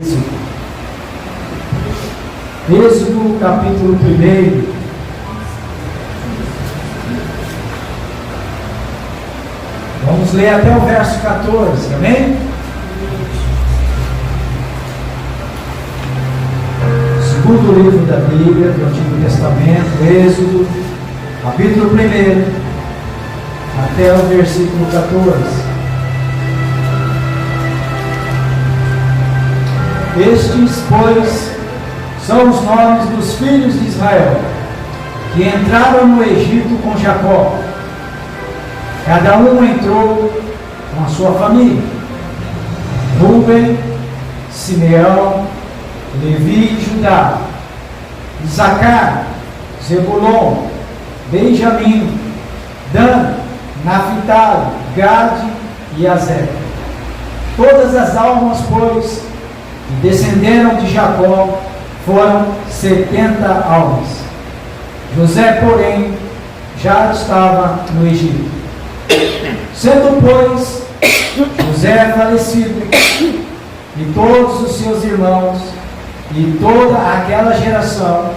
Êxodo capítulo 1. Vamos ler até o verso 14, amém? Segundo livro da Bíblia, do Antigo Testamento, Êxodo, capítulo 1, até o versículo 14. Estes, pois, são os nomes dos filhos de Israel, que entraram no Egito com Jacó. Cada um entrou com a sua família: Rúben, Simeão, Levi e Judá, Isacar, Zebulon, Benjamim, Dan, Naphtali, Gade e Aser. Todas as almas, pois, que descenderam de Jacó foram 70 almas. José, porém, já estava no Egito. Sendo, pois, José falecido, e todos os seus irmãos, e toda aquela geração,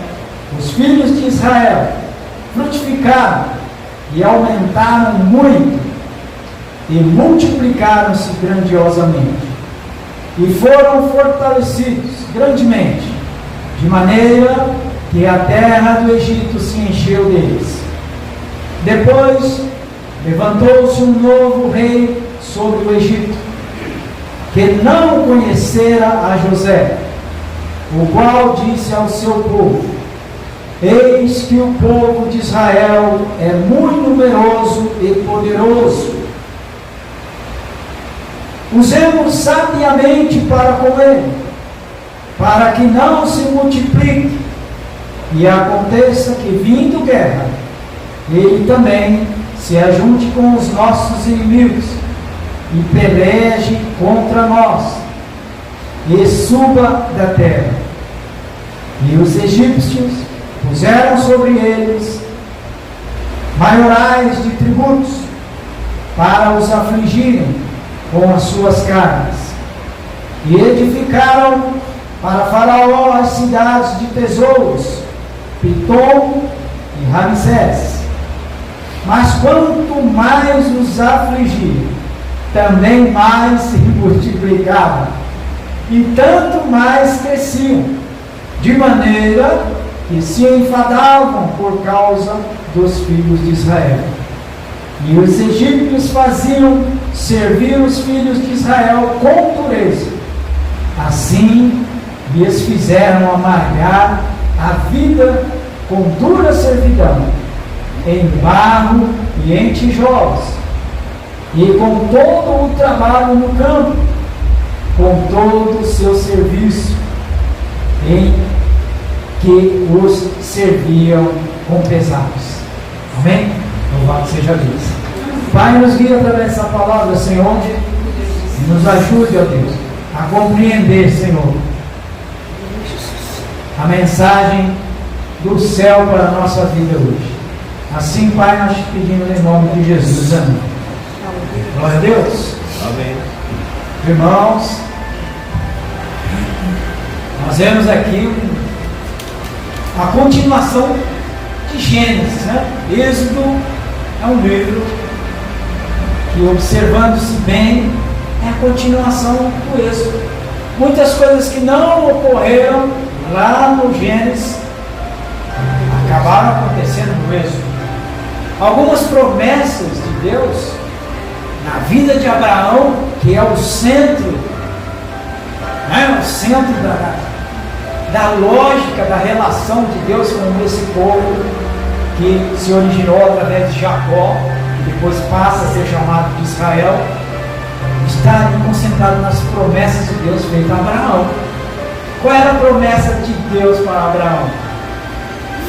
os filhos de Israel frutificaram e aumentaram muito, e multiplicaram-se grandiosamente, e foram fortalecidos grandemente, de maneira que a terra do Egito se encheu deles. Depois levantou-se um novo rei sobre o Egito, que não conhecera a José, o qual disse ao seu povo: eis que o povo de Israel é muito numeroso e poderoso. Usemos sabiamente para com ele, para que não se multiplique, e aconteça que, vindo guerra, ele também se ajunte com os nossos inimigos, e peleje contra nós, e suba da terra. E os egípcios puseram sobre eles maiorais de tributos, para os afligirem com as suas carnes, e edificaram para Faraó as cidades de tesouros, Pitom e Ramsés. Mas quanto mais os afligia, também mais se multiplicavam, e tanto mais cresciam, de maneira que se enfadavam por causa dos filhos de Israel. E os egípcios faziam servir os filhos de Israel com dureza. Assim lhes fizeram amargar a vida com dura servidão, em barro e em tijolos, e com todo o trabalho no campo, com todo o seu serviço, em que os serviam com pesados. Amém? Louvado seja Deus. Pai, nos guia através dessa palavra, Senhor, e nos ajude, ó Deus, a compreender, Senhor, a mensagem do céu para a nossa vida hoje. Assim, Pai, nós te pedimos em nome de Jesus. Amém. Glória a Deus. Amém. Irmãos, nós vemos aqui a continuação de Gênesis, né? Êxodo é um livro que, observando-se bem, é a continuação do Êxodo. Muitas coisas que não ocorreram lá no Gênesis acabaram acontecendo no Êxodo. Algumas promessas de Deus na vida de Abraão, que é o centro, né? O centro da lógica da relação de Deus com esse povo que se originou através de Jacó, e depois passa a ser chamado de Israel, está ali concentrado nas promessas de Deus feitas a Abraão. Qual era a promessa de Deus para Abraão?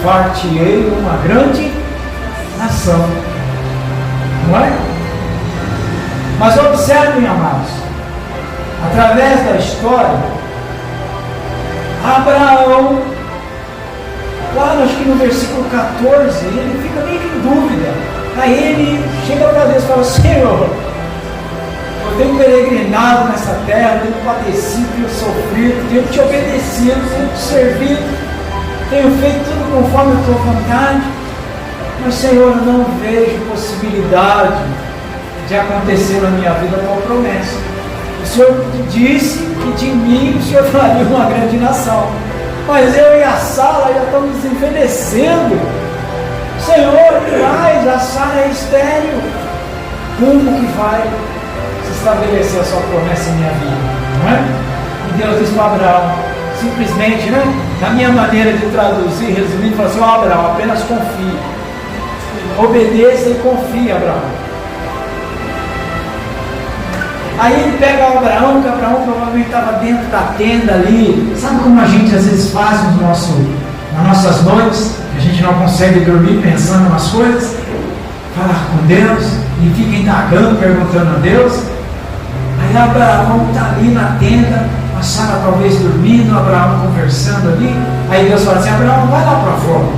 Far-te-ei uma grande nação. Não é? Mas observem, amados, através da história, Abraão, lá acho que no versículo 14, ele fica meio em dúvida. Aí ele chega para Deus e fala: Senhor, eu tenho peregrinado nessa terra, tenho padecido, tenho sofrido, tenho te obedecido, tenho te servido, tenho feito tudo conforme a tua vontade, mas Senhor, eu não vejo possibilidade de acontecer na minha vida a tua promessa. O Senhor disse que de mim o Senhor faria uma grande nação, mas eu e a Sara já estamos envelhecendo. Senhor, traz, a Sara é estéril. Como que vai se estabelecer a sua promessa em minha vida? Não é? E Deus disse para Abraão, simplesmente, né? Na minha maneira de traduzir, resumindo, falou assim: ó Abraão, apenas confie. Obedeça e confie, Abraão. Aí ele pega o Abraão, que Abraão provavelmente estava dentro da tenda ali. Sabe como a gente às vezes faz nas nossas noites? A gente não consegue dormir pensando nas coisas, falar com Deus e fica indagando, perguntando a Deus. Aí Abraão está ali na tenda, a Sara talvez dormindo, Abraão conversando ali. Aí Deus fala assim: Abraão, vai lá para fora.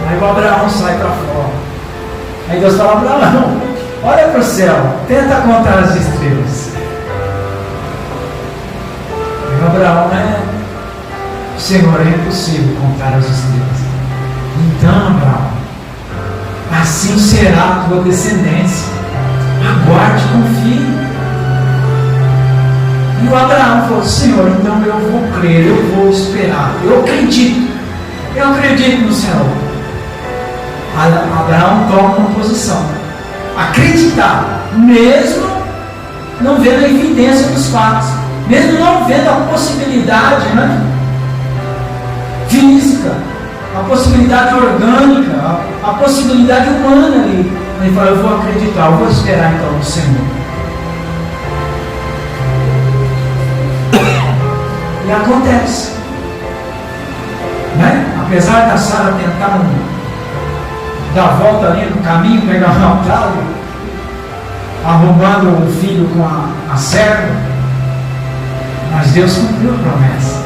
Aí o Abraão sai para fora. Aí Deus fala: Abraão, olha para o céu, tenta contar as estrelas. Aí Abraão, Senhor, é impossível contar as estrelas. Então, Abraão, assim será a tua descendência. Aguarde e confie. E o Abraão falou: Senhor, então eu vou crer, eu vou esperar, eu acredito no Senhor. Abraão toma uma posição: acreditar, mesmo não vendo a evidência dos fatos, mesmo não vendo a possibilidade física, a possibilidade orgânica, a possibilidade humana ali. Ele fala: eu vou acreditar, eu vou esperar então no Senhor. E acontece, apesar da Sara tentar dar a volta ali no caminho, pegar um atalho, arrumando o filho com a serva, mas Deus cumpriu a promessa.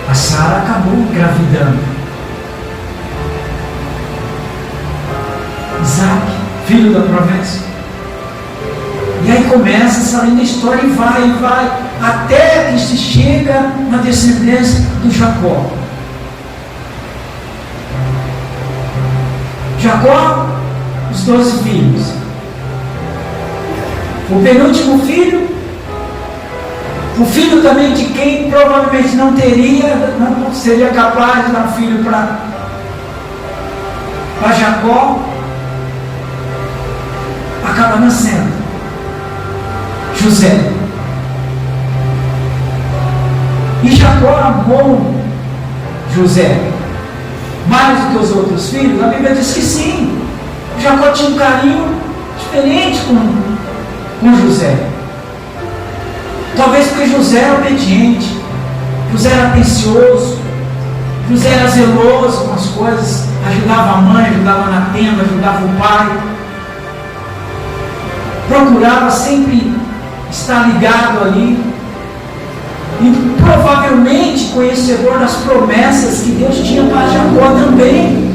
A Sara acabou engravidando Isaac, filho da promessa. E aí começa essa linda história e vai, até que se chega na descendência do Jacó. Jacó, os 12 filhos. O penúltimo filho, o filho também de quem provavelmente não seria capaz de dar um filho para Jacó, acaba nascendo José. E Jacó amou José mais do que os outros filhos. A Bíblia diz que sim, Jacó tinha um carinho diferente com José. Talvez porque José era obediente, José era atencioso, José era zeloso com as coisas, ajudava a mãe, ajudava na tenda, ajudava o pai, procurava sempre estar ligado ali, e provavelmente conhecedor das promessas que Deus tinha para Jacó também.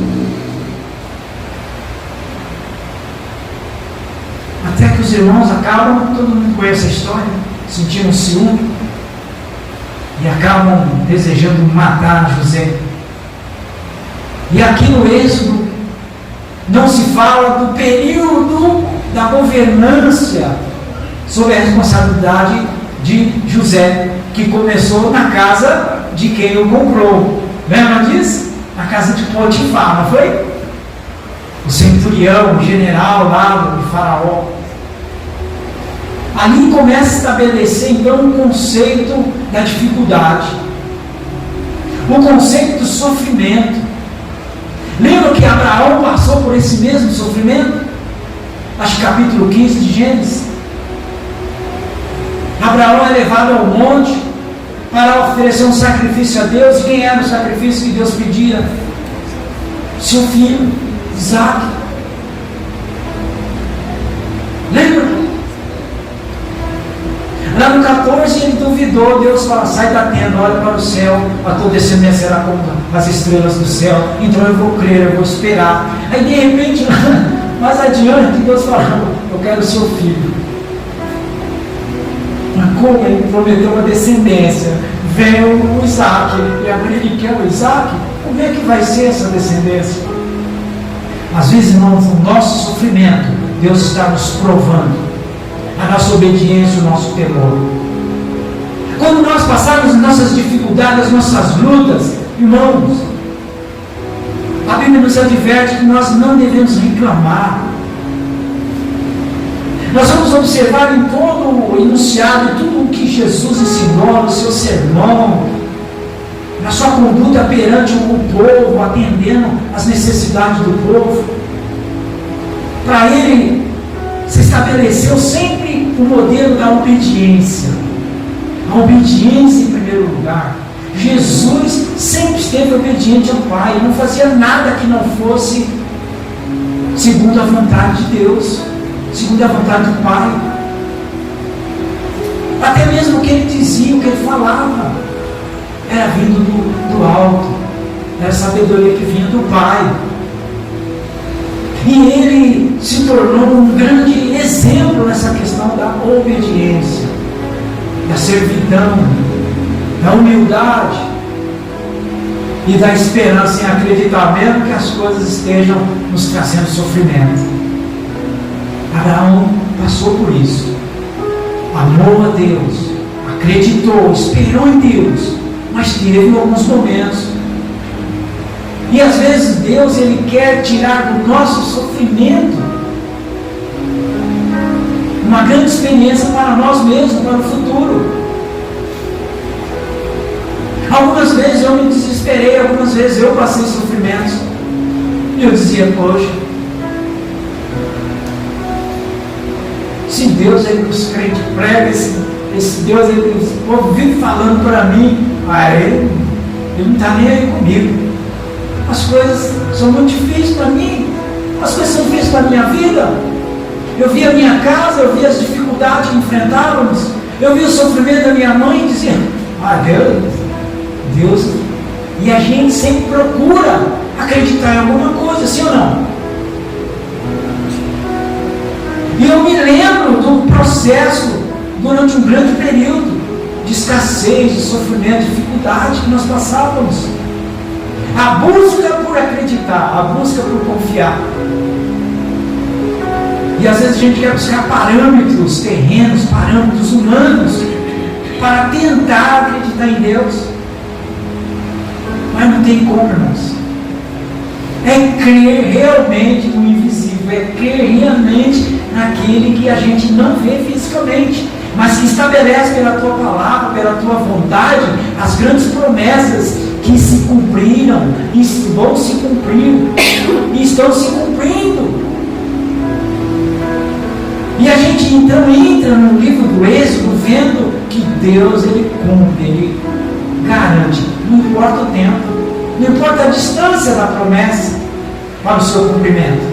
Até que os irmãos acabam, todo mundo conhece a história, sentindo ciúme e acabam desejando matar José. E aqui no Êxodo não se fala do período da governância sob a responsabilidade de José, que começou na casa de quem o comprou. Lembra disso? Na casa de Potifar, não foi? O centurião, o general lá do faraó. Ali começa a estabelecer então o conceito da dificuldade, o conceito do sofrimento. Lembra que Abraão passou por esse mesmo sofrimento? Acho que capítulo 15 de Gênesis. Abraão é levado ao monte para oferecer um sacrifício a Deus. E quem era o sacrifício que Deus pedia? Seu filho, Isaac. Lembra? Lá no 14 ele duvidou. Deus fala: sai da tenda, olha para o céu, a tua descendência será como as estrelas do céu. Então eu vou crer, eu vou esperar. Aí de repente, mais adiante, Deus fala: eu quero o seu filho. Mas como ele prometeu uma descendência, vem o Isaac, e agora ele quer o Isaac, como é que vai ser essa descendência? Às vezes, irmãos, no nosso sofrimento, Deus está nos provando a nossa obediência, o nosso temor. Quando nós passarmos nossas dificuldades, nossas lutas, irmãos, a Bíblia nos adverte que nós não devemos reclamar. Nós vamos observar em todo o enunciado, tudo o que Jesus ensinou no seu sermão, na sua conduta perante o povo, atendendo às necessidades do povo. Para ele, se estabeleceu sempre o modelo da obediência. A obediência em primeiro lugar. Jesus sempre esteve obediente ao Pai, não fazia nada que não fosse segundo a vontade de Deus, segundo a vontade do Pai. Até mesmo o que ele dizia, o que ele falava, era vindo do alto, era a sabedoria que vinha do Pai. E ele se tornou um grande exemplo nessa questão da obediência, da servidão, da humildade e da esperança em acreditar mesmo que as coisas estejam nos trazendo sofrimento. Abraão passou por isso, amou a Deus, acreditou, esperou em Deus, mas teve alguns momentos. E às vezes Deus, Ele quer tirar do nosso sofrimento uma grande experiência para nós mesmos, para o futuro. Algumas vezes eu me desesperei, algumas vezes eu passei sofrimentos. E eu dizia, poxa, se Deus, Ele nos crente prega, esse Deus, Ele, o povo vive falando para mim, ele não está nem aí comigo. As coisas são muito difíceis para mim, as coisas são difíceis para a minha vida. Eu vi a minha casa, eu vi as dificuldades que enfrentávamos, eu vi o sofrimento da minha mãe e dizia, Deus, e a gente sempre procura acreditar em alguma coisa, sim ou não? E eu me lembro do processo durante um grande período de escassez, de sofrimento, de dificuldade que nós passávamos. A busca por acreditar, a busca por confiar. E às vezes a gente quer buscar parâmetros terrenos, parâmetros humanos, para tentar acreditar em Deus. Mas não tem como, irmãos. É crer realmente no invisível, é crer realmente naquele que a gente não vê fisicamente, mas que estabelece pela tua palavra, pela tua vontade, as grandes promessas que se cumpriram, e vão se cumprir, e estão se cumprindo. E a gente então entra no livro do Êxodo vendo que Deus, Ele cumpre, Ele garante, não importa o tempo, não importa a distância da promessa para o seu cumprimento.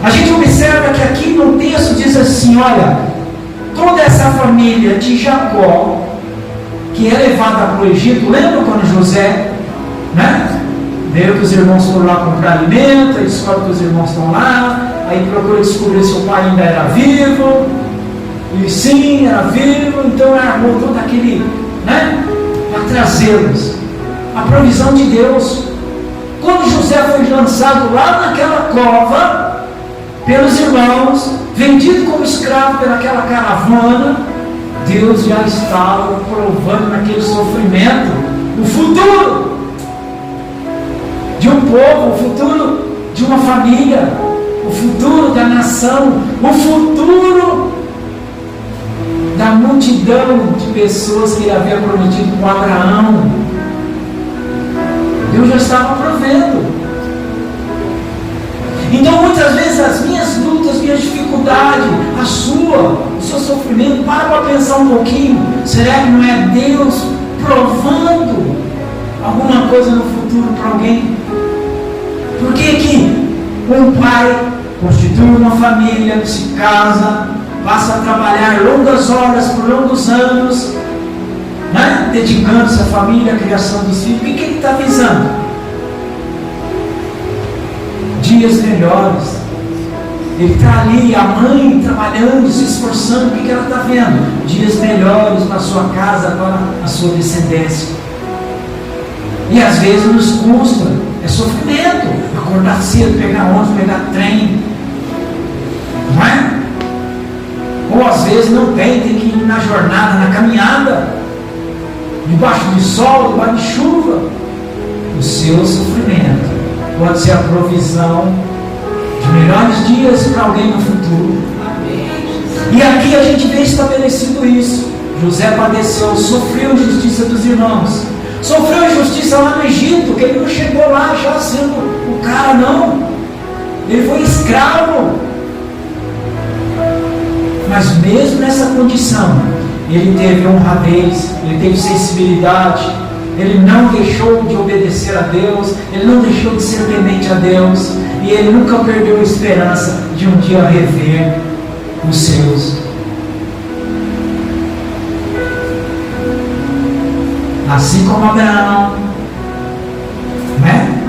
A gente observa que aqui no texto diz assim, olha, toda essa família de Jacó, que é levada para o Egito, lembra quando José, veio que os irmãos foram lá comprar alimento, aí descobre que os irmãos estão lá, aí procura descobrir se o pai ainda era vivo, e sim, era vivo, então armou todo aquele, para trazê-los. A provisão de Deus. Quando José foi lançado lá naquela cova, pelos irmãos, vendido como escravo pelaquela caravana, Deus já estava provando naquele sofrimento o futuro de um povo, o futuro de uma família, o futuro da nação, o futuro da multidão de pessoas que ele havia prometido com Abraão. Deus já estava provendo. Então muitas vezes as minhas lutas, minhas dificuldades, o seu sofrimento, para pensar um pouquinho, será que não é Deus provando alguma coisa no futuro para alguém? Por que um pai constitui uma família, se casa, passa a trabalhar longas horas por longos anos, dedicando-se à família, à criação dos filhos? O que ele está visando? Dias melhores, Ele está ali, a mãe trabalhando, se esforçando. O que ela está vendo? Dias melhores para a sua casa, para a sua descendência. E às vezes nos custa, é sofrimento. Acordar cedo, pegar ônibus, pegar trem. Não é? Ou às vezes não tem que ir na jornada, na caminhada, debaixo de sol, debaixo de chuva. O seu sofrimento pode ser a provisão de melhores dias para alguém no futuro. E aqui a gente vê estabelecido isso. José padeceu, sofreu a justiça dos irmãos, sofreu a justiça lá no Egito, que ele não chegou lá já sendo o cara, não. Ele foi escravo. Mas mesmo nessa condição, ele teve honradez, ele teve sensibilidade, ele não deixou de obedecer a Deus, ele não deixou de ser temente a Deus, e ele nunca perdeu a esperança de um dia rever os seus. Assim como Abraão, né?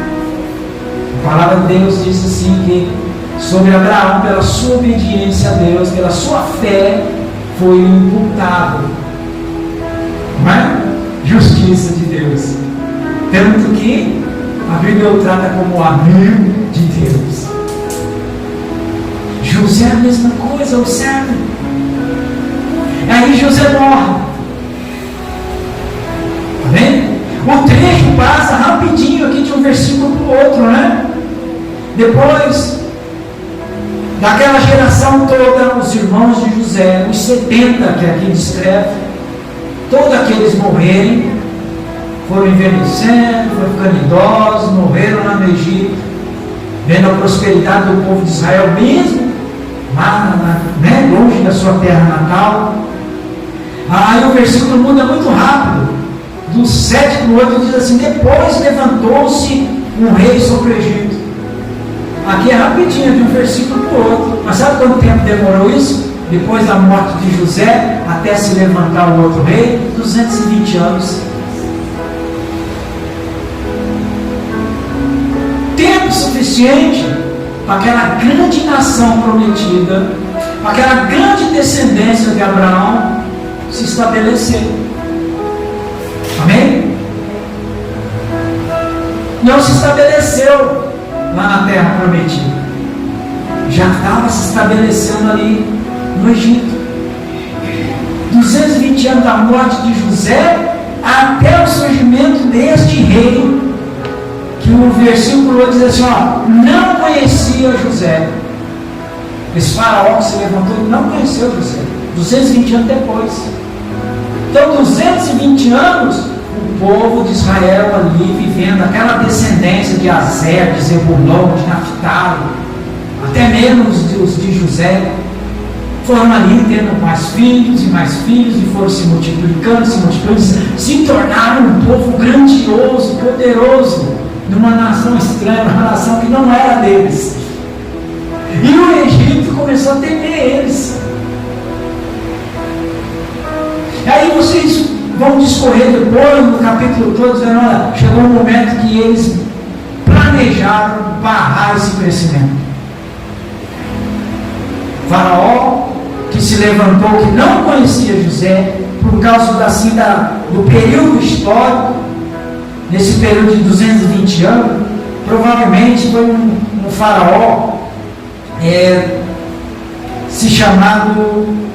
A palavra de Deus diz assim que sobre Abraão, pela sua obediência a Deus, pela sua fé, foi imputado, não é? Justiça de Deus. Tanto que a Bíblia o trata como amigo de Deus. José é a mesma coisa, observe. Aí José morre. Está vendo? O trecho passa rapidinho aqui de um versículo para o outro, né? Depois daquela geração toda, os irmãos de José, os 70 que aqui descreve, todos aqueles morrerem, foram envelhecendo, foram ficando idosos, morreram lá no Egito, vendo a prosperidade do povo de Israel mesmo, lá né, longe da sua terra natal. Aí o versículo muda muito rápido, do 7 para o 8 diz assim: depois levantou-se um rei sobre o Egito. Aqui é rapidinho, de um versículo para o outro. Mas sabe quanto tempo demorou isso? Depois da morte de José, até se levantar o outro rei? 220 anos. Tempo suficiente para aquela grande nação prometida, para aquela grande descendência de Abraão se estabelecer. Amém? Não se estabeleceu lá na terra prometida, já estava se estabelecendo ali no Egito. 220 anos da morte de José até o surgimento deste rei, que o versículo 8 diz assim: ó, não conhecia José. Esse faraó que se levantou, ele não conheceu José. 220 anos depois. Então 220 anos o povo de Israel ali vivendo aquela descendência de Azer, de Zebulon, de Naftali, até mesmo os de José, foram ali tendo mais filhos e foram se multiplicando, se tornaram um povo grandioso, poderoso, numa nação estranha, uma nação que não era deles. E o Egito começou a temer eles. E aí vocês vão discorrer depois no capítulo todo, dizendo: olha, chegou um momento que eles planejaram barrar esse crescimento. Faraó, que se levantou, que não conhecia José, por causa do período histórico, nesse período de 220 anos, provavelmente foi um faraó se chamado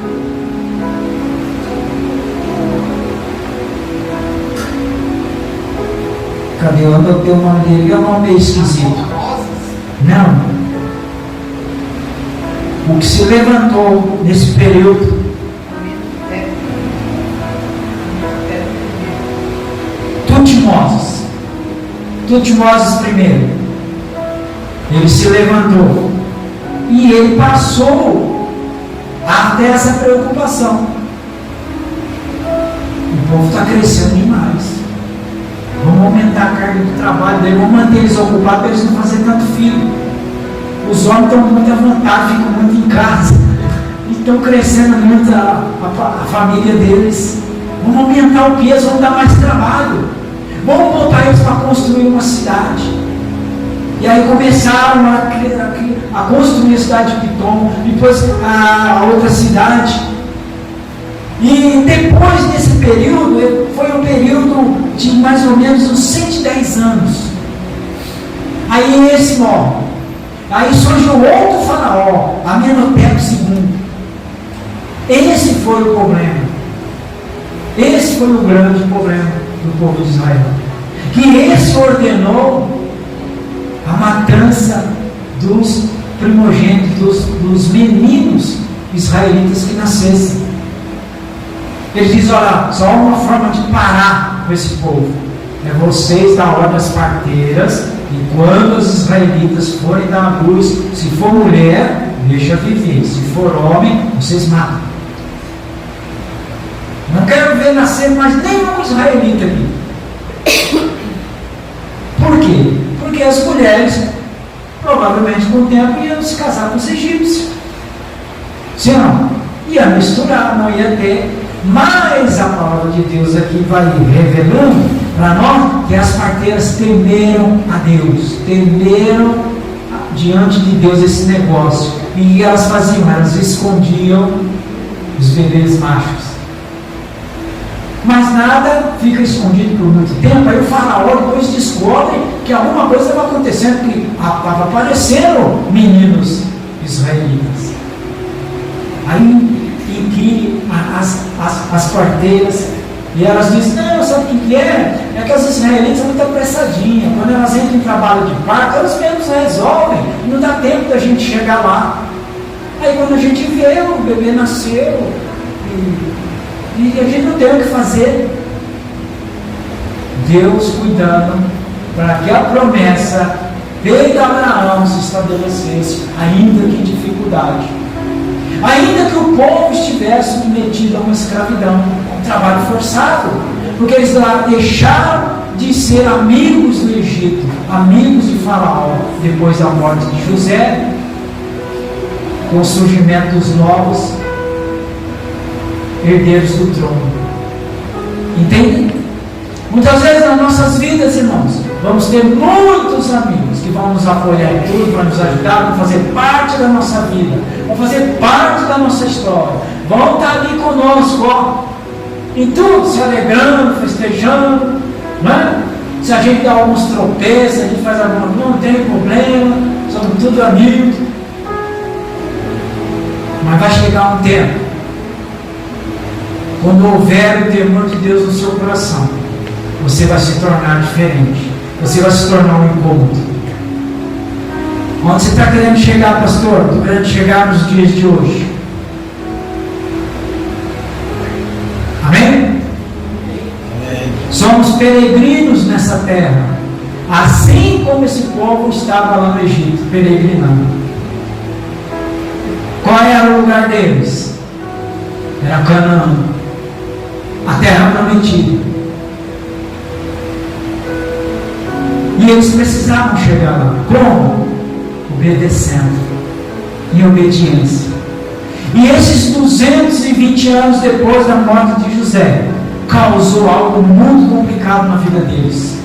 cadê? Eu anotei o nome dele, é um nome meio esquisito. Não. O que se levantou nesse período, Tutmoses I, ele se levantou e ele passou a ter essa preocupação. O povo está crescendo demais, vamos aumentar a carga de trabalho dele, vamos manter eles ocupados para eles não fazerem tanto filho. Os homens estão com muita vontade, ficam muito em casa, estão crescendo muito a família deles. Vamos aumentar o peso, vamos dar mais trabalho, vamos botar eles para construir uma cidade. E aí começaram a construir a cidade de Pitom, depois a outra cidade. E depois desse período, foi um período de mais ou menos uns 110 anos. Aí esse morre. Aí surge um outro faraó, Amenhotep II. Esse foi o problema. Esse foi o grande problema do povo de Israel. Que esse ordenou a matança dos primogênitos, dos meninos israelitas que nascessem. Ele diz: olha, só uma forma de parar com esse povo é vocês dar ordem às parteiras, e quando os israelitas forem dar a luz, se for mulher, deixa viver, se for homem, vocês matam. Não quero ver nascer mais nenhum israelita aqui. Por quê? Porque as mulheres, provavelmente com o tempo, iam se casar com os egípcios. Se não, ia misturar, não ia ter. Mas a palavra de Deus aqui vai revelando para nós que as parteiras temeram a Deus, temeram diante de Deus esse negócio. E elas faziam, elas escondiam os bebês machos. Mas nada fica escondido por muito tempo. Aí o faraó depois descobre que alguma coisa estava acontecendo, que estava aparecendo meninos israelitas. Aí inquire as parteiras, e elas dizem: não, sabe o que é? É que as israelitas são muito apressadinhas. Quando elas entram em trabalho de parto, elas mesmas resolvem, não dá tempo da gente chegar lá. Aí quando a gente vê, o bebê nasceu, e a gente não tem o que fazer. Deus cuidando para que a promessa feita a Abraão se estabelecesse, ainda que em dificuldade, ainda que o povo estivesse submetido a uma escravidão, a um trabalho forçado, porque eles deixaram de ser amigos do Egito, amigos de Faraó, depois da morte de José, com o surgimento dos novos herdeiros do trono. Entendem? Muitas vezes nas nossas vidas, irmãos, vamos ter muitos amigos que vão nos apoiar em tudo, vão nos ajudar, vão fazer parte da nossa vida, vão fazer parte da nossa história, vão estar ali conosco, ó, em tudo, se alegrando, festejando, né? Se a gente dá alguns tropeços, a gente faz alguma coisa, não tem problema, somos tudo amigos. Mas vai chegar um tempo, quando houver o temor de Deus no seu coração, você vai se tornar diferente, você vai se tornar um incômodo. Onde você está querendo chegar, pastor? Estou querendo chegar nos dias de hoje. Amém? Amém? Somos peregrinos nessa terra, assim como esse povo estava lá no Egito, peregrinando. Qual era o lugar deles? Era Canaã, a terra prometida. E eles precisavam chegar lá. Como? Obedecendo, em obediência. E esses 220 anos depois da morte de José, causou algo muito complicado na vida deles.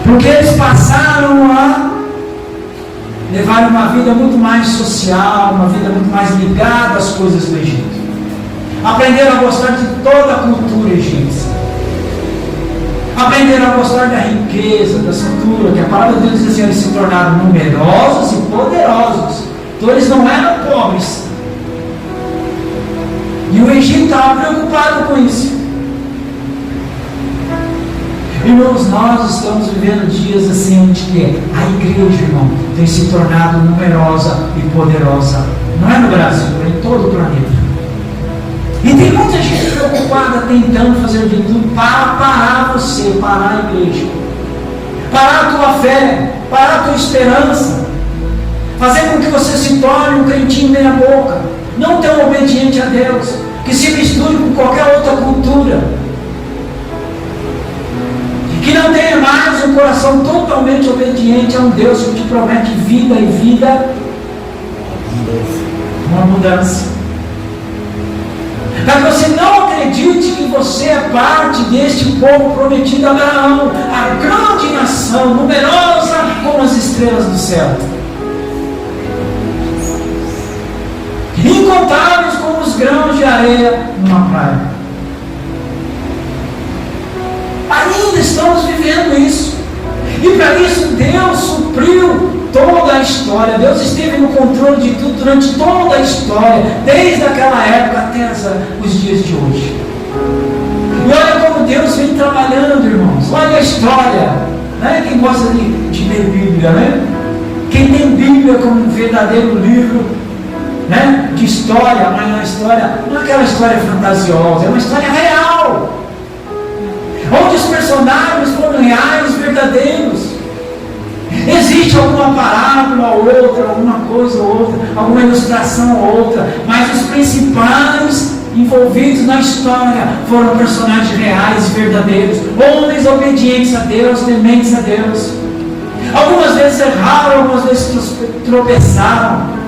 Porque eles passaram a levar uma vida muito mais social, uma vida muito mais ligada às coisas do Egito. Aprenderam a gostar de toda a cultura egípcia. Aprenderam a gostar da riqueza, da estrutura, que a palavra de Deus diz assim: eles se tornaram numerosos e poderosos. Então eles não eram pobres. E o Egito estava preocupado com isso. Irmãos, nós estamos vivendo dias assim onde a igreja, irmão, tem se tornado numerosa e poderosa. Não é no Brasil, é em todo o planeta. E tem muita gente preocupada tentando fazer de tudo para parar você, parar a igreja, parar a tua fé, parar a tua esperança, fazer com que você se torne um crentinho meia boca, não tão obediente a Deus, que se misture com qualquer outra cultura, que não tenha mais um coração totalmente obediente a um Deus que te promete vida e vida, uma mudança. Para que você não acredite que você é parte deste povo prometido a Abraão, a grande nação, numerosa, com como as estrelas do céu, incontáveis como os grãos de areia numa praia. Ainda estamos vivendo isso. E para isso Deus supriu toda a história. Deus esteve no controle de tudo durante toda a história, desde aquela época até os dias de hoje. E olha como Deus vem trabalhando, irmãos. Olha a história, né? Quem gosta de ler Bíblia, né? Quem tem Bíblia como um verdadeiro livro, né? De história, mas uma história, não é aquela história fantasiosa, é uma história real, onde os personagens foram reais, verdadeiros. Existe alguma parábola ou outra, alguma coisa ou outra, alguma ilustração ou outra, mas os principais envolvidos na história foram personagens reais e verdadeiros, homens obedientes a Deus, tementes a Deus. Algumas vezes erraram, algumas vezes tropeçaram,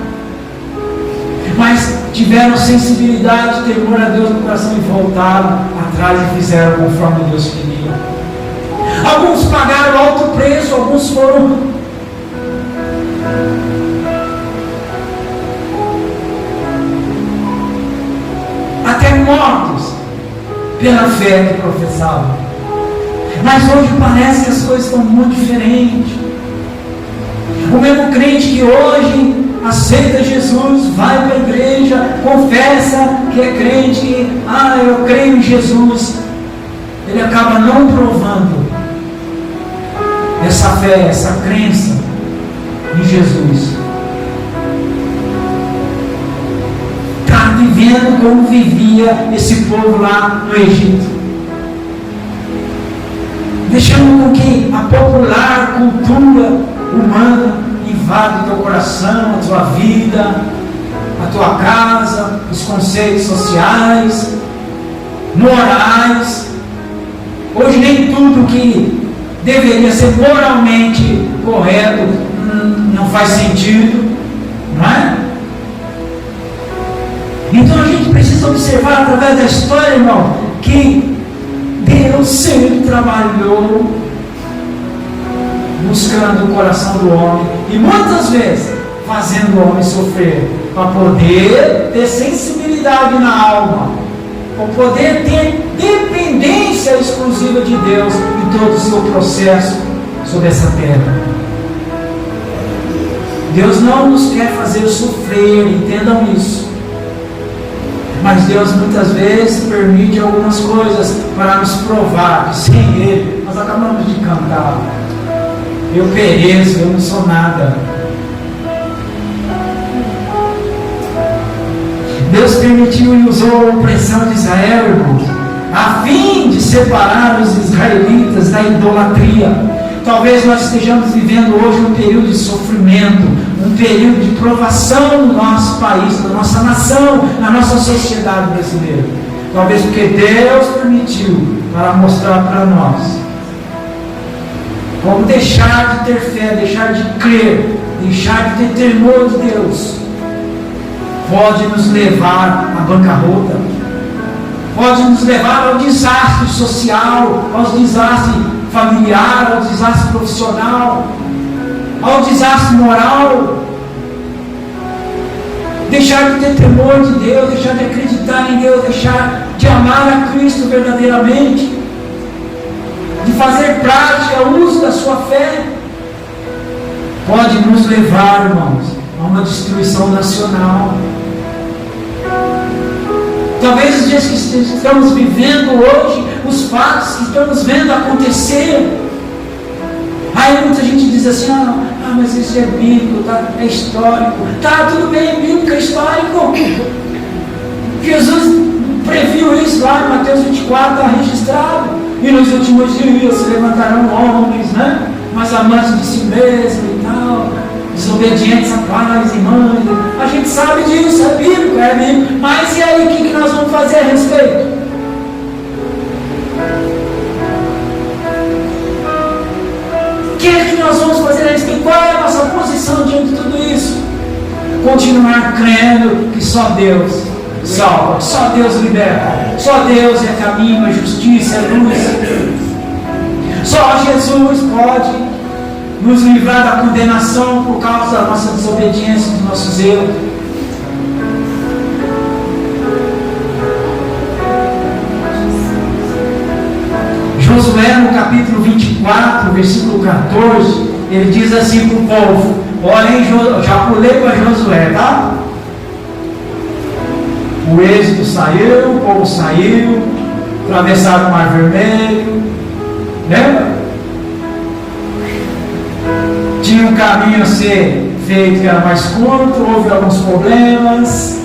mas tiveram sensibilidade, temor a Deus no coração e voltaram atrás e fizeram conforme Deus queria. Alguns pagaram alto preço, alguns foram até mortos pela fé que professavam. Mas hoje parece que as coisas estão muito diferentes. O mesmo crente que hoje aceita Jesus, vai para a igreja, confessa que é crente, eu creio em Jesus, ele acaba não provando essa fé, essa crença em Jesus. Está vivendo como vivia esse povo lá no Egito, deixando com que a popular cultura humana invade o teu coração, a tua vida, a tua casa, os conceitos sociais, morais. Hoje nem tudo que deveria ser moralmente correto não faz sentido, não é? Então a gente precisa observar através da história, irmão, que Deus sempre trabalhou buscando o coração do homem e muitas vezes fazendo o homem sofrer para poder ter sensibilidade na alma, para poder ter dependência exclusiva de Deus em todo o seu processo sobre essa terra. Deus não nos quer fazer sofrer, entendam isso. Mas Deus muitas vezes permite algumas coisas para nos provar que sem Ele, nós acabamos de cantar, eu pereço, eu não sou nada. Deus permitiu e usou a opressão de Israel, irmãos, a fim de separar os israelitas da idolatria. Talvez nós estejamos vivendo hoje um período de sofrimento, um período de provação no nosso país, na nossa nação, na nossa sociedade brasileira. Talvez porque Deus permitiu para mostrar para nós como deixar de ter fé, deixar de crer, deixar de ter temor de Deus pode nos levar à bancarrota, pode nos levar ao desastre social, ao desastre familiar, ao desastre profissional, ao desastre moral. Deixar de ter temor de Deus, deixar de acreditar em Deus, deixar de amar a Cristo verdadeiramente, de fazer prática, uso da sua fé, pode nos levar, irmãos, a uma destruição nacional. Talvez os dias que estamos vivendo hoje, os fatos que estamos vendo acontecer, aí muita gente diz assim, mas isso é bíblico, tá? É histórico. Tá, tudo bem, é bíblico, é histórico. Jesus previu isso lá em Mateus 24, está registrado. E nos últimos dias se levantarão homens, né? Mas amantes de si mesmo e tal, desobedientes a pais e mães. A gente sabe disso, é bíblico, mas e aí, o que nós vamos fazer a respeito? O que nós vamos fazer a respeito? Qual é a nossa posição diante de tudo isso? Continuar crendo que só Deus salva, só Deus liberta, só Deus é caminho, é justiça, é luz. Só Jesus pode nos livrar da condenação por causa da nossa desobediência, do nosso zelo. Josué, no capítulo 24, versículo 14, ele diz assim para o povo: olha, já pulei para Josué, tá? O êxodo saiu, o povo saiu, atravessaram o Mar Vermelho, lembra? Tinha um caminho a ser feito que era mais curto, houve alguns problemas,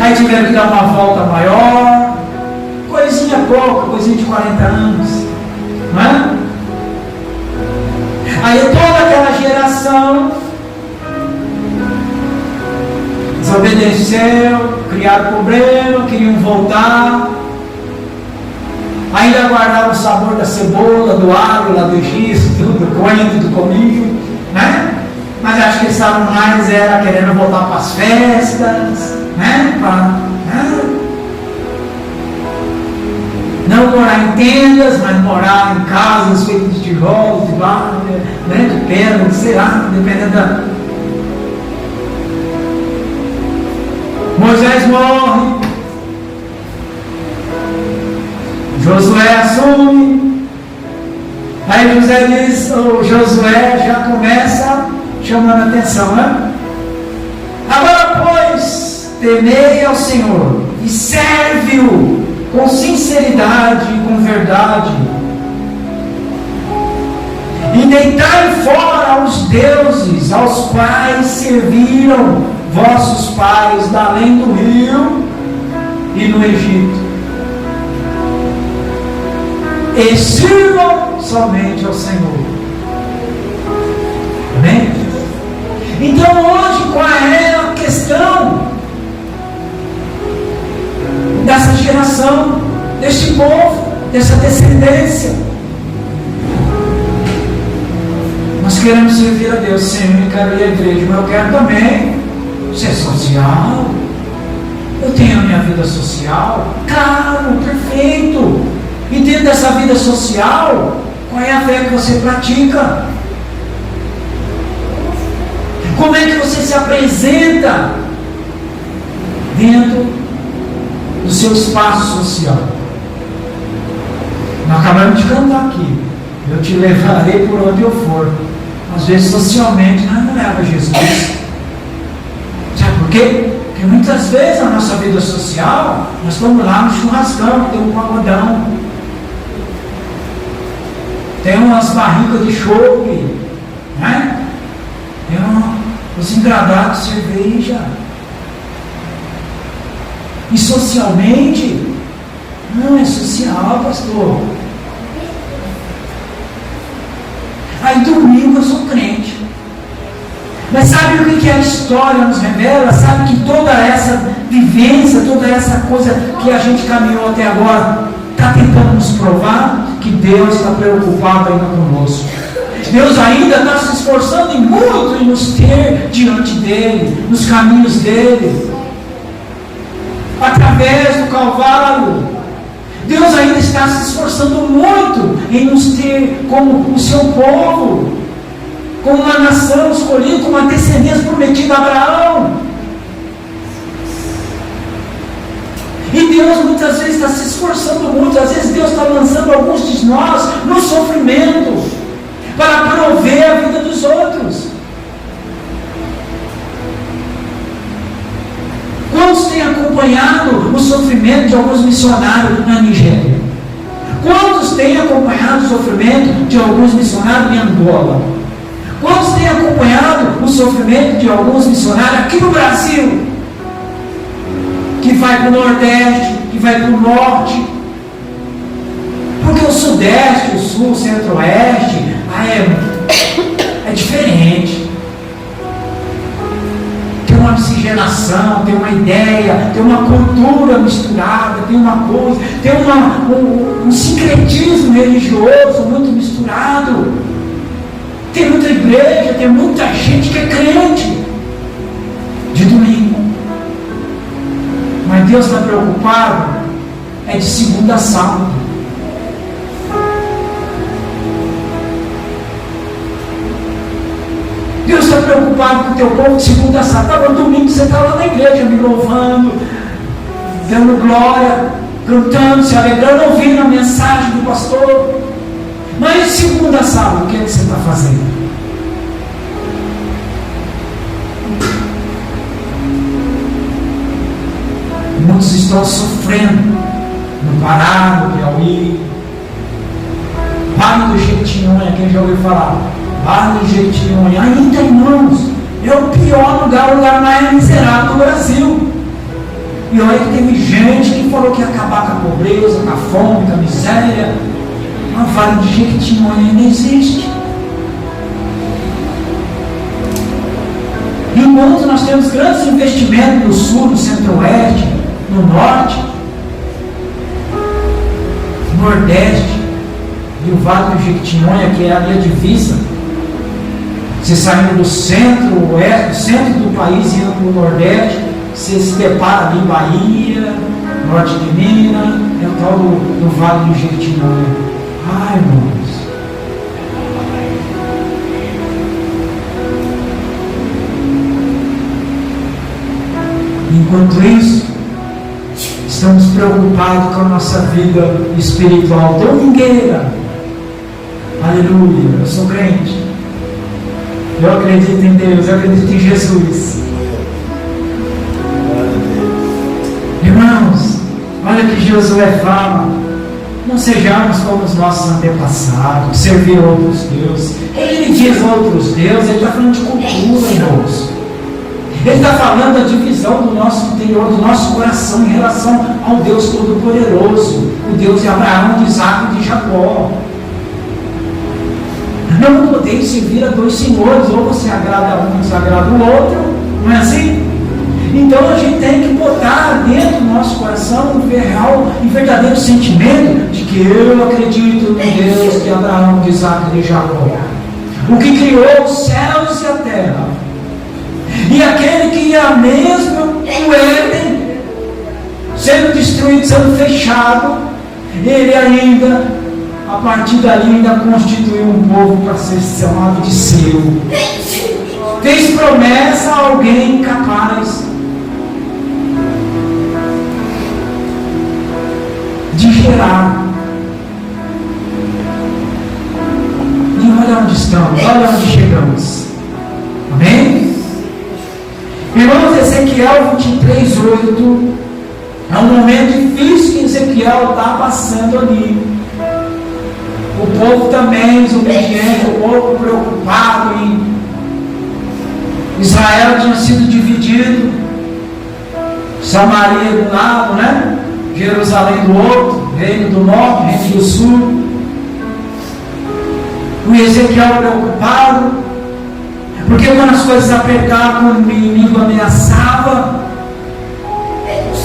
aí tiveram que dar uma volta maior, coisinha pouca, coisinha de 40 anos, não é? Aí toda aquela geração desobedeceu, criaram problema, queriam voltar, ainda guardavam o sabor da cebola, do alho, lá do Egito, do coentro, do cominho, né? Mas acho que eles estavam mais querendo voltar para as festas, né? Não morar em tendas, mas morar em casas feitas de tijolos, de barro, né? De pedra, sei lá, dependendo da... Moisés morre, Josué assume, aí Josué já começa chamando a atenção, né? Agora, pois, temei ao Senhor e serve-o com sinceridade e com verdade, e deitai fora os deuses aos quais serviram vossos pais da além do rio e no Egito, e sirvam somente ao Senhor. Amém? Então hoje qual é a questão dessa geração, deste povo, dessa descendência? Nós queremos servir a Deus. Sim, eu quero ir à igreja, mas eu quero também ser social. Eu tenho a minha vida social, claro, perfeito. E dentro dessa vida social, qual é a fé que você pratica? Como é que você se apresenta dentro do seu espaço social? Nós acabamos de cantar aqui: eu te levarei por onde eu for. Às vezes socialmente nós não leva Jesus. Sabe por quê? Porque muitas vezes na nossa vida social nós estamos lá no churrascão, tem um pagodão, tem umas barricas de chope, né? Tem os engradados de cerveja. E socialmente, não é social, pastor. Aí domingo eu sou crente. Mas sabe o que a história nos revela? Sabe que toda essa vivência, toda essa coisa que a gente caminhou até agora, está tentando nos provar que Deus está preocupado ainda conosco. Deus ainda está se esforçando muito em nos ter diante dEle, nos caminhos dEle, através do Calvário. Deus ainda está se esforçando muito em nos ter como o seu povo, como uma nação escolhida, como uma descendência prometida a Abraão. E Deus muitas vezes está se esforçando muito, às vezes Deus está lançando alguns de nós no sofrimento, para prover a vida dos outros. Quantos têm acompanhado o sofrimento de alguns missionários na Nigéria? Quantos têm acompanhado o sofrimento de alguns missionários em Angola? Quantos têm acompanhado o sofrimento de alguns missionários aqui no Brasil? Que vai para o Nordeste, que vai para o Norte. Porque o Sudeste, o Sul, o Centro-Oeste, é diferente. Tem uma oxigenação, tem uma ideia, tem uma cultura misturada, tem uma coisa, tem um sincretismo religioso muito misturado. Tem muita igreja, tem muita gente que é crente de domingo. Mas Deus está preocupado é de segunda a sábado. Deus está preocupado com o teu povo. Segunda a sábado, domingo você está lá na igreja me louvando, dando glória, cantando, se alegrando, ouvindo a mensagem do pastor. Mas segunda a sábado, o que é que você está fazendo? Muitos estão sofrendo no Pará, no Piauí, Vale do Jequitinhonha, quem já ouviu falar? Vale do Jequitinhonha, ainda, irmãos, é o pior lugar, o lugar mais miserável do Brasil. E olha que teve gente que falou que ia acabar com a pobreza, com a fome, com a miséria. Mas o Vale do Jequitinhonha ainda existe. Enquanto nós temos grandes investimentos no sul, no centro-oeste, no norte, nordeste, e o Vale do Jequitinhonha, que é ali a divisa, você saindo do centro-oeste, do centro do país, indo para o nordeste, você se depara ali em Bahia, norte de Minas, é o tal do Vale do Jequitinhonha. Ai, irmãos. Enquanto isso, estamos preocupados com a nossa vida espiritual domingueira. Aleluia, eu sou crente. Eu acredito em Deus, eu acredito em Jesus. Irmãos, olha que Josué fala: não sejamos como os nossos antepassados, que serviram outros deuses. Ele diz outros deuses, ele está falando de cultura, irmãos. Ele está falando da divisão do nosso interior, do nosso coração em relação ao Deus Todo-Poderoso, o Deus de Abraão, de Isaac e de Jacó. Não podeis servir a dois senhores, ou você agrada um, desagrada o outro, não é assim? Então a gente tem que botar dentro do nosso coração um real e verdadeiro sentimento de que eu acredito no Deus de Abraão, de Isaac e de Jacó, o que criou os céus e a terra, e aquele que ia mesmo o Éden sendo destruído, sendo fechado, ele ainda, a partir dali, ainda constituiu um povo para ser chamado de seu. Fez promessa a alguém capaz de gerar. E olha onde estamos, olha onde chegamos. Amém? Irmãos, Ezequiel 23:8 é um momento difícil que Ezequiel está passando ali. O povo também desobediente, o povo preocupado em Israel tinha sido dividido, Samaria de um lado, né? Jerusalém do outro, reino do norte, reino do sul. O Ezequiel preocupado, porque quando as coisas apertavam, quando o inimigo ameaçava,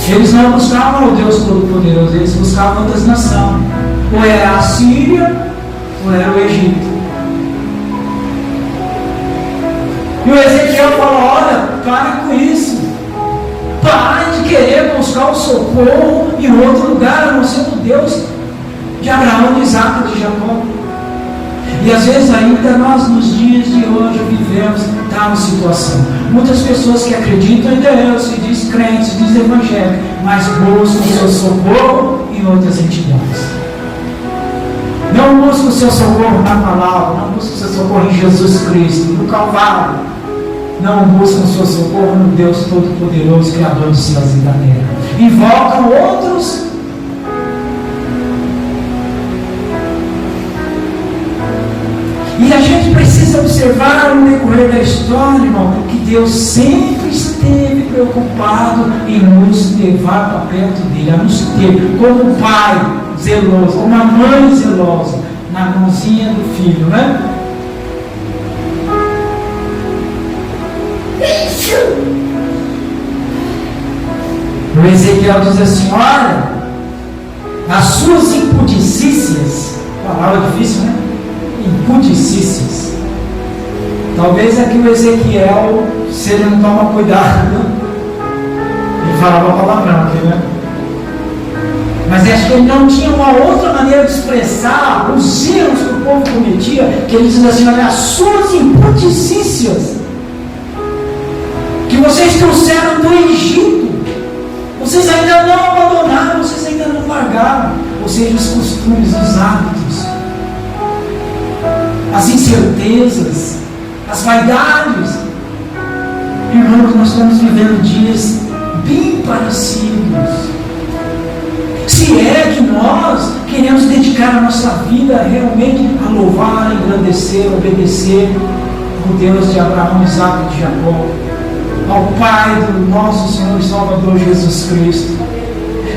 eles não buscavam o Deus Todo-Poderoso, eles buscavam outras nações. Ou era a Síria, ou era o Egito. E o Ezequiel falou: olha, para com isso. Para de querer buscar o socorro em outro lugar, a não ser no Deus de Abraão, de Isaac e de Jacó. E às vezes ainda nós, nos dias de hoje, vivemos tal situação. Muitas pessoas que acreditam em Deus, se diz crente, se diz evangélico, mas buscam o seu socorro em outras entidades. Não busca o seu socorro na palavra, não busca o seu socorro em Jesus Cristo, no Calvário. Não busca o seu socorro no Deus Todo-Poderoso, Criador dos céus e da terra. Invocam outros. E a gente precisa observar no decorrer da história, irmão, que Deus sempre esteve preocupado em nos levar para perto dele, a nos ter como um pai zeloso, como uma mãe zelosa, na mãozinha do filho, né? O Ezequiel diz assim: olha, as suas impudicícias, palavra difícil, né? Impudicícias. Talvez aqui o Ezequiel, se ele não toma cuidado, ele falava palavrão aqui, né? Mas acho que ele não tinha uma outra maneira maneira de expressar os erros que o povo cometia, que ele diz assim: olha, as suas imputicícias que vocês trouxeram do Egito, vocês ainda não abandonaram, vocês ainda não largaram, ou seja, os costumes, os hábitos, as incertezas, as vaidades. Irmãos, nós estamos vivendo dias bem parecidos. Se é que nós queremos dedicar a nossa vida realmente a louvar, engrandecer, obedecer ao Deus de Abraão, Isaac e de Jacó, ao Pai do nosso Senhor e Salvador Jesus Cristo.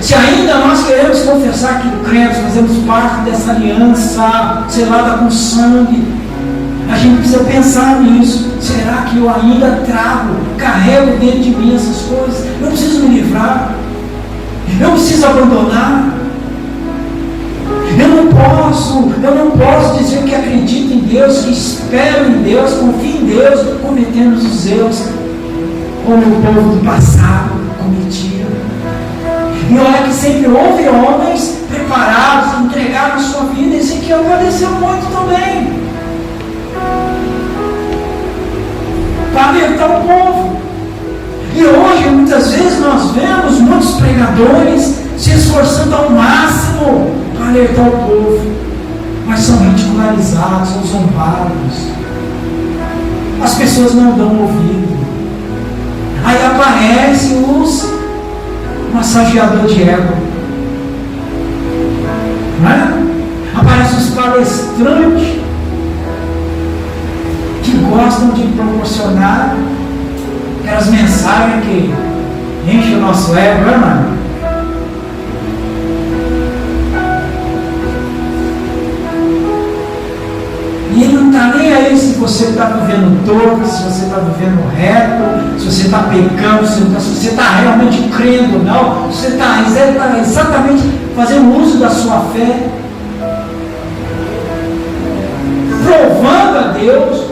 Se ainda nós queremos confessar que cremos, fazemos parte dessa aliança selada com sangue, a gente precisa pensar nisso. Será que eu ainda carrego dentro de mim essas coisas? Eu preciso me livrar? Eu preciso abandonar? Eu não posso dizer que acredito em Deus, que espero em Deus, confio em Deus, cometendo os erros como o povo do passado cometia. E olha que sempre houve homens preparados, que entregaram a sua vida, e Ezequiel padeceu muito também, para alertar o povo. E hoje, muitas vezes, nós vemos muitos pregadores se esforçando ao máximo para alertar o povo, mas são ridicularizados, são zombados, as pessoas não dão ouvido. Aí aparece os massageador de ego, não é? Aparece os palestrantes que gostam de proporcionar aquelas mensagens que enchem o nosso ego, não é, mano? E ele não está nem aí se você está vivendo torto, se você está vivendo reto, se você está pecando, se você está realmente crendo ou não, se você está exatamente fazendo uso da sua fé, provando a Deus,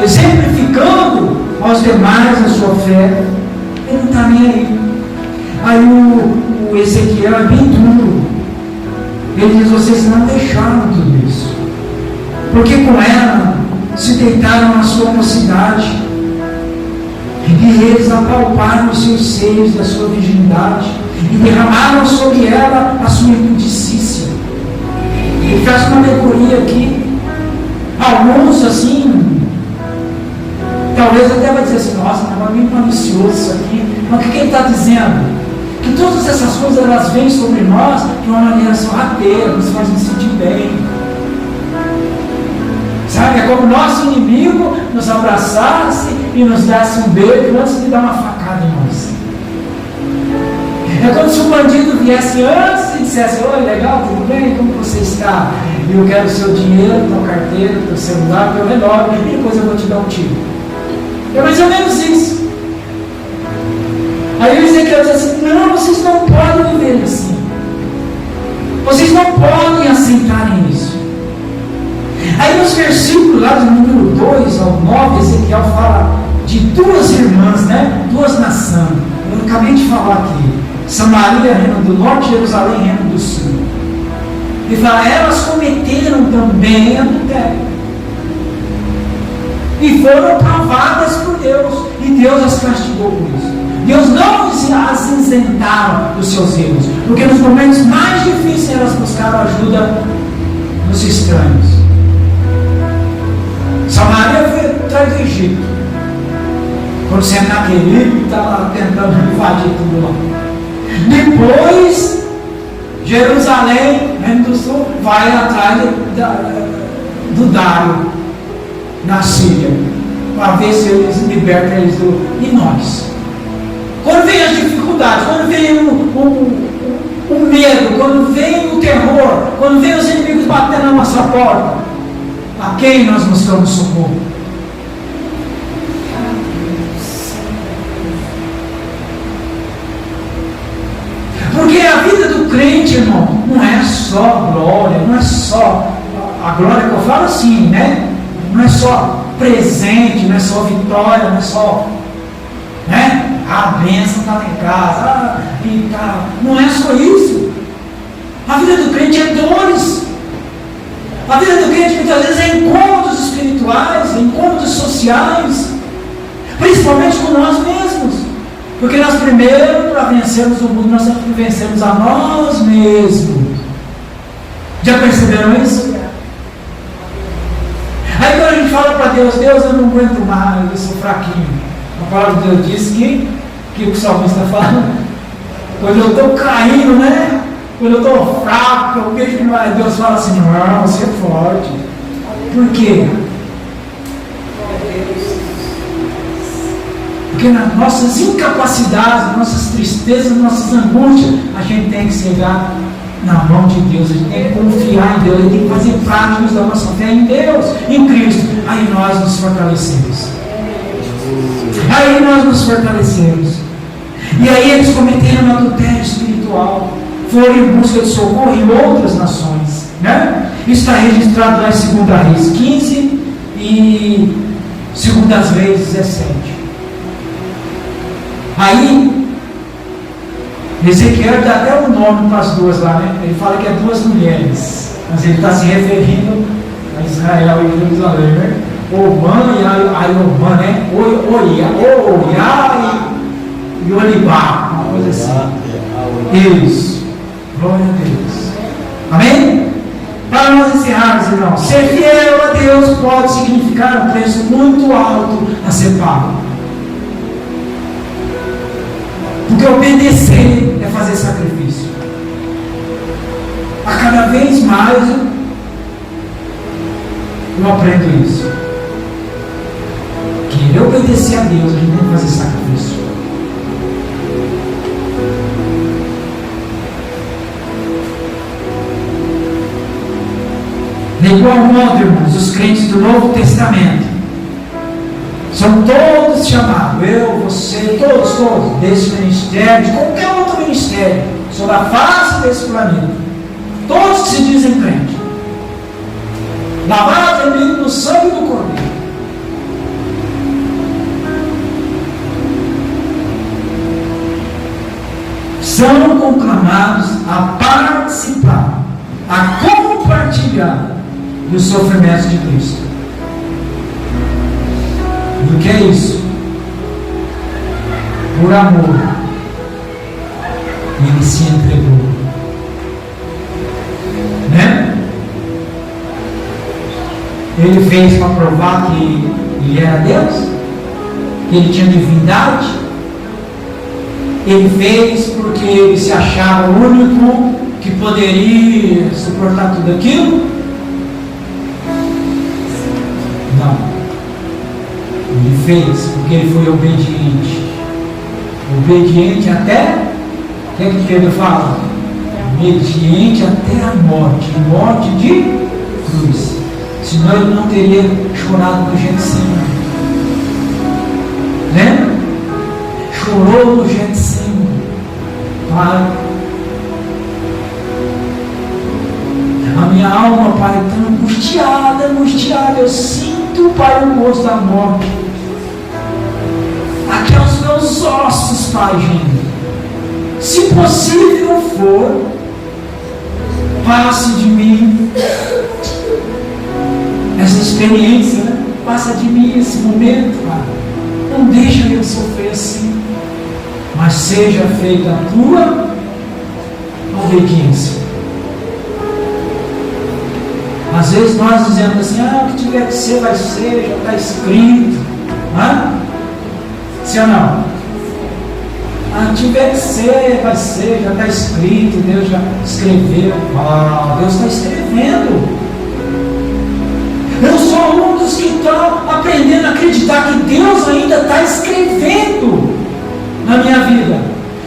exemplificando aos demais a sua fé. Ele não está nem aí. Aí o Ezequiel é bem duro. Ele diz: vocês não deixaram tudo isso, porque com ela se deitaram na sua mocidade, e eles apalparam os seus seios da sua virgindade, e derramaram sobre ela a sua impudicícia. Ele faz uma alegoria aqui. Alguns assim, talvez até vai dizer assim: nossa, mas é meio malicioso isso aqui. Mas o que ele está dizendo? Que todas essas coisas, elas vêm sobre nós de uma maneira sorrateira, nos faz nos sentir bem. Sabe, é como o nosso inimigo nos abraçasse e nos desse um beijo antes de dar uma facada em nós. É como se o bandido viesse antes e dissesse: oi, legal, tudo bem? Como você está? Eu quero o seu dinheiro, tua carteira, teu celular, teu relógio, e depois eu vou te dar um tiro. É mais ou menos isso. Aí o Ezequiel diz assim: não, vocês não podem viver assim. Vocês não podem assentar nisso. Aí nos versículos lá do número 2 ao 9, Ezequiel fala de duas irmãs, né? Duas nações. Eu acabei de falar aqui: Samaria, reino do norte, Jerusalém, reino do sul. Ele fala: elas cometeram também adultério e foram provadas por Deus, e Deus as castigou por isso. Deus não as isentaram dos seus erros, porque nos momentos mais difíceis elas buscaram ajuda nos estranhos. Samaria foi atrás do Egito, quando Senaqueribe estava tentando invadir tudo lá. Depois, Jerusalém, reino do sul, vai atrás do Dário, na Síria, para ver se eles libertam eles do... E nós? Quando vem as dificuldades, quando vem o medo, quando vem o terror, quando vem os inimigos batendo na nossa porta, a quem nós buscamos socorro? Porque a vida do crente, irmão, não é só glória, não é só a glória que eu falo assim, né? Não é só presente, não é só vitória, não é só, né? A bênção está lá em casa, e tá. Não é só isso. A vida A vida do crente muitas vezes é incômodos espirituais, incômodos sociais, principalmente com nós mesmos. Porque nós primeiro, para vencermos o mundo, nós temos que vencermos a nós mesmos. Já perceberam isso? Aí quando a gente fala para Deus, Deus, eu não aguento mais, eu sou fraquinho. A palavra de Deus diz que o salmista fala, quando eu estou caindo, né? Quando eu estou fraco, eu vejo que Deus fala assim, não, você é forte. Por quê? Porque nas nossas incapacidades, nas nossas tristezas, nas nossas angústias, a gente tem que chegar na mão de Deus, a gente tem que confiar em Deus, a gente tem que fazer práticas da nossa fé em Deus, em Cristo. Aí nós nos fortalecemos. Aí nós nos fortalecemos. E aí eles cometeram adultério espiritual, foram em busca de socorro em outras nações, né? Isso está registrado lá em 2 Reis 15 e 2 Reis 17. Aí Ezequiel dá até um nome para as duas lá, né? Ele fala que é duas mulheres, mas ele está se referindo a Israel e Jerusalém, né? Omã e Aiomã, né? Oiá e Olibá, uma coisa assim. Isso. Glória a Deus. Amém? Para nós encerrarmos, irmãos, ser fiel a Deus pode significar um preço muito alto a ser pago. Porque obedecer é fazer sacrifício. A cada vez mais eu aprendo isso. Querer obedecer a Deus, a gente tem que fazer sacrifício. De igual modo, irmãos, os crentes do Novo Testamento são todos chamados, eu, você, todos, desse ministério, de qualquer outro ministério, sobre a face desse planeta, todos que se dizem crente, lavados no sangue do Cordeiro, são conclamados a participar, a compartilhar dos sofrimentos de Cristo. E o que é isso? Por amor, ele se entregou, né? Ele fez para provar que ele era Deus, que ele tinha divindade. Ele fez porque ele se achava o único que poderia suportar tudo aquilo. Não. Ele fez porque ele foi obediente. Obediente até, o que é que Pedro fala? Obediente até a morte. Morte de cruz. Senão ele não teria chorado no Getsemane. Lembra? Chorou no Getsemane. Pai, a minha alma, Pai, está angustiada. Eu sinto, Pai, o gosto da morte. Aqui aos meus ossos, Pai, gente. Se possível for, passe de mim essa experiência, né? Passa de mim esse momento, Pai. Não deixa eu sofrer assim, mas seja feita a tua obediência. Às vezes nós dizemos assim, o que tiver que ser, vai ser, já está escrito. Sim ou não? Tiver que ser, vai ser, já está escrito, Deus já escreveu. Deus está escrevendo. Eu sou um dos que estão aprendendo a acreditar que Deus ainda está escrevendo na minha vida,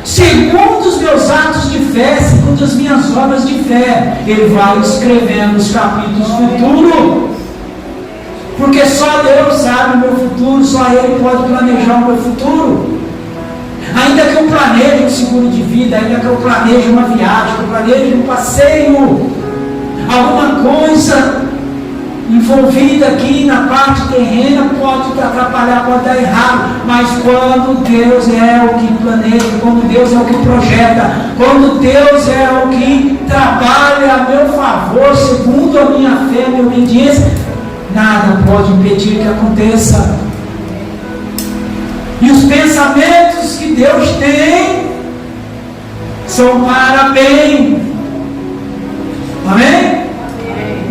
segundo os meus atos de fé, segundo as minhas obras de fé. Ele vai escrevendo os capítulos futuros, porque só Deus sabe o meu futuro, só Ele pode planejar o meu futuro. Ainda que eu planeje um seguro de vida, ainda que eu planeje uma viagem, que eu planeje um passeio, alguma coisa envolvida aqui na parte terrena pode atrapalhar, pode dar errado, mas quando Deus é o que planeja, quando Deus é o que projeta, quando Deus é o que trabalha a meu favor, segundo segundo a minha fé, a minha obediência, nada pode impedir que aconteça. E os pensamentos que Deus tem são para bem. Amém?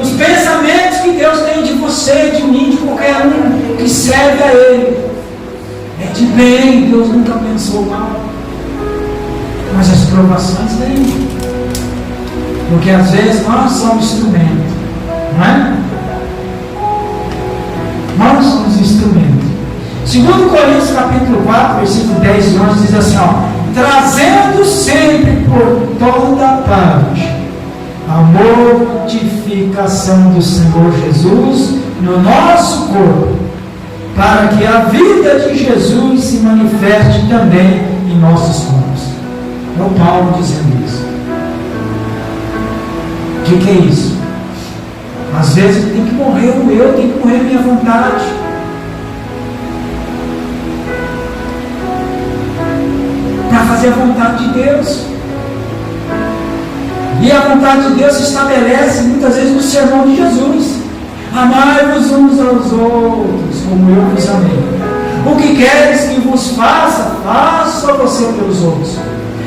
Os pensamentos que Deus tem de você, de mim, de qualquer um que serve a Ele, é de bem. Deus nunca pensou mal. Mas as provações vêm. Porque às vezes nós somos instrumento, não é? Nós somos instrumento. 2 Coríntios capítulo 4, versículo 10 e 11 diz assim, trazendo sempre por toda parte a mortificação do Senhor Jesus no nosso corpo, para que a vida de Jesus se manifeste também em nossos corpos. É o Paulo dizendo isso. O que é isso? Às vezes tem que morrer o eu, tem que morrer a minha vontade. Para fazer a vontade de Deus. E a vontade de Deus se estabelece muitas vezes no sermão de Jesus. Amai-vos uns aos outros, como eu vos amei. O que queres que vos faça, faça você pelos outros.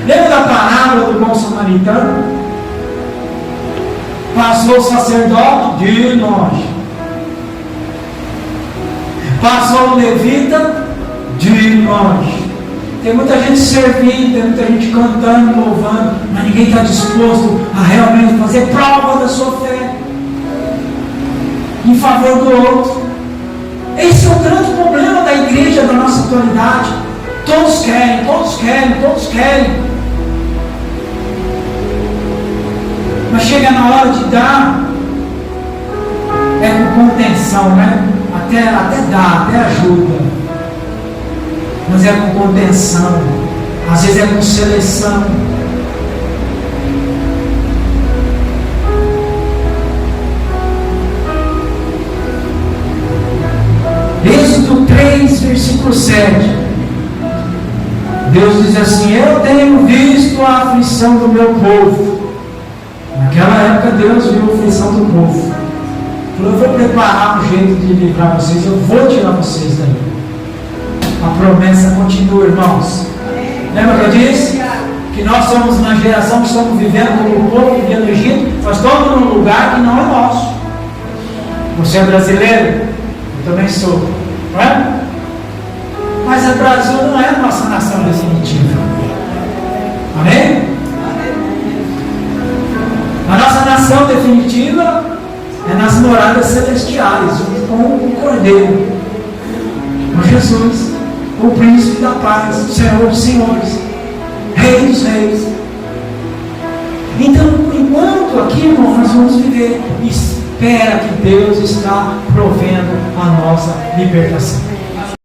Lembra da parábola do bom samaritano? Passou o sacerdote, de nós. Passou o levita, de nós. Tem muita gente servindo, tem muita gente cantando, louvando, mas ninguém está disposto a realmente fazer prova da sua fé em favor do outro. Esse é o grande problema da igreja da nossa atualidade. Todos querem, todos querem, todos querem. Mas chega na hora de dar, é com contenção, né? Até dá, até ajuda. Mas é com contenção, às vezes é com seleção. Êxodo 3, versículo 7. Deus diz assim: eu tenho visto a aflição do meu povo. Naquela época Deus viu a aflição do povo. Falou: eu vou preparar um jeito de livrar vocês, eu vou tirar vocês daí. A promessa continua, irmãos. Lembra que eu disse? Que nós somos uma geração que estamos vivendo como o povo que vivia no Egito, nós estamos num lugar que não é nosso. Você é brasileiro? Eu também sou, não é? Mas o Brasil não é a nossa nação definitiva. Amém? A nossa nação definitiva é nas moradas celestiais, junto com o Cordeiro, com Jesus, o Príncipe da Paz, o Senhor dos Senhores, Rei dos Reis. Então, enquanto aqui, irmão, nós vamos viver, espera que Deus está provendo a nossa libertação.